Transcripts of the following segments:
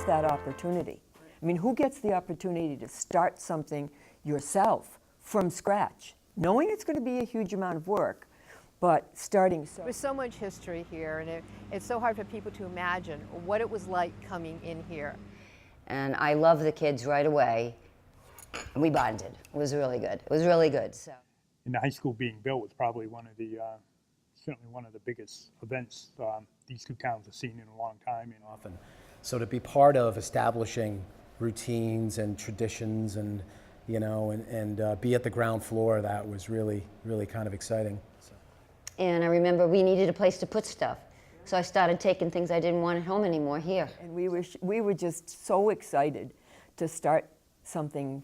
that opportunity? I mean, who gets the opportunity to start something yourself from scratch, knowing it's going to be a huge amount of work, but starting so. There's so much history here, and it's so hard for people to imagine what it was like coming in here. And I loved the kids right away, and we bonded. It was really good. It was really good. So. And the high school being built was probably one of the, certainly one of the biggest events these two towns have seen in a long time. And often. So to be part of establishing routines and traditions and, you know, and be at the ground floor of that was really, really kind of exciting. So. And I remember we needed a place to put stuff. So I started taking things I didn't want at home anymore here. And we were just so excited to start something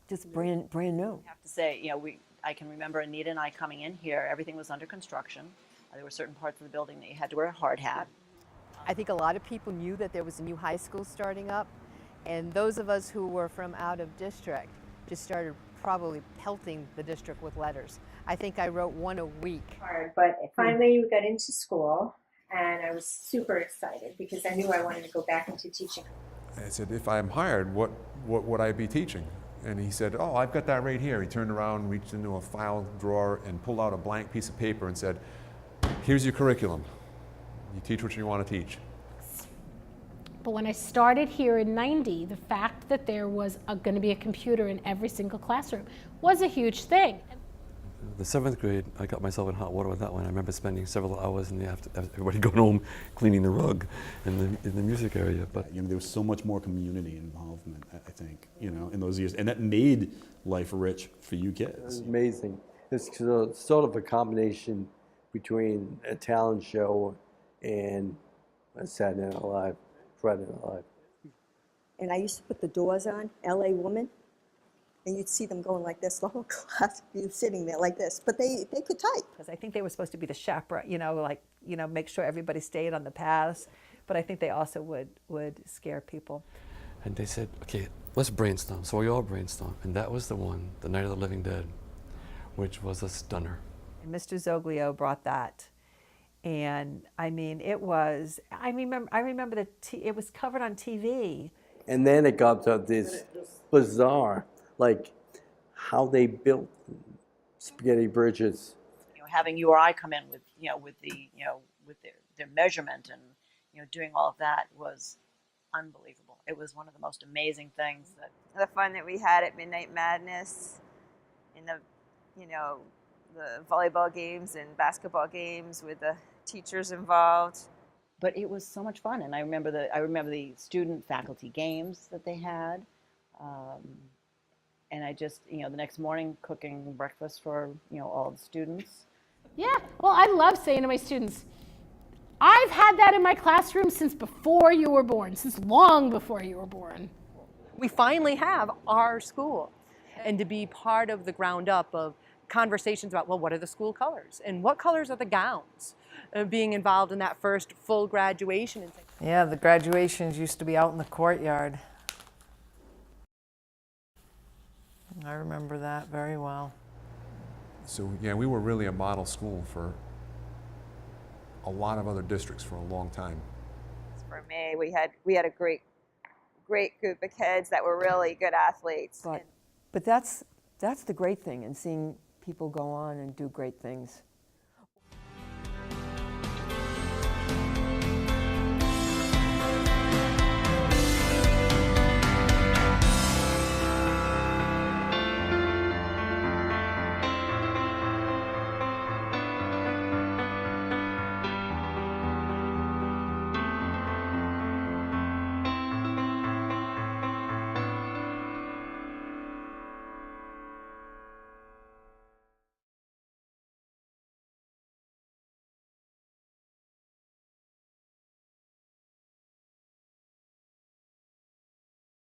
just brand new. I have to say, you know, I can remember Anita and I coming in here, everything was under construction. There were certain parts of the building that you had to wear a hard hat. I think a lot of people knew that there was a new high school starting up, and those of us who were from out of district just started probably pelting the district with letters. I think I wrote one a week. Hard, but finally we got into school, and I was super excited because I knew I wanted to go back into teaching. I said, if I'm hired, what would I be teaching? And he said, oh, I've got that right here. He turned around, reached into a file drawer, and pulled out a blank piece of paper and said, here's your curriculum. You teach what you want to teach. But when I started here in '90, the fact that there was going to be a computer in every single classroom was a huge thing. The 7th grade, I got myself in hot water with that one. I remember spending several hours in the everybody going home cleaning the rug in the music area. But you know, there was so much more community involvement, I think, you know, in those years, and that made life rich for you kids. It's amazing. It's sort of a combination between a talent show and a Saturday Night Live, Friday Night Live. And I used to put the doors on, LA Woman, and you'd see them going like this, the whole class, you sitting there like this, but they could type. Because I think they were supposed to be the chaperone, you know, like, you know, make sure everybody stayed on the paths, but I think they also would scare people. And they said, okay, let's brainstorm. So we all brainstormed, and that was the one, the Night of the Living Dead, which was a stunner. And Mr. Zoglio brought that. And I mean, it was, I remember it was covered on TV. And then it got to this bizarre, like how they built spaghetti bridges. You know, having you or I come in with, you know, with their measurement and, you know, doing all of that was unbelievable. It was one of the most amazing things. The fun that we had at Midnight Madness, in the, you know, the volleyball games and basketball games with the teachers involved. But it was so much fun, and I remember the student faculty games that they had, and I just, you know, the next morning cooking breakfast for, you know, all the students. Yeah, well, I love saying to my students, I've had that in my classroom since before you were born, since long before you were born. We finally have our school, and to be part of the ground up of conversations about, well, what are the school colors and what colors are the gowns, being involved in that first full graduation and things. Yeah, the graduations used to be out in the courtyard. I remember that very well. So yeah, we were really a model school for a lot of other districts for a long time. For me, we had a great group of kids that were really good athletes. But that's the great thing, and seeing people go on and do great things.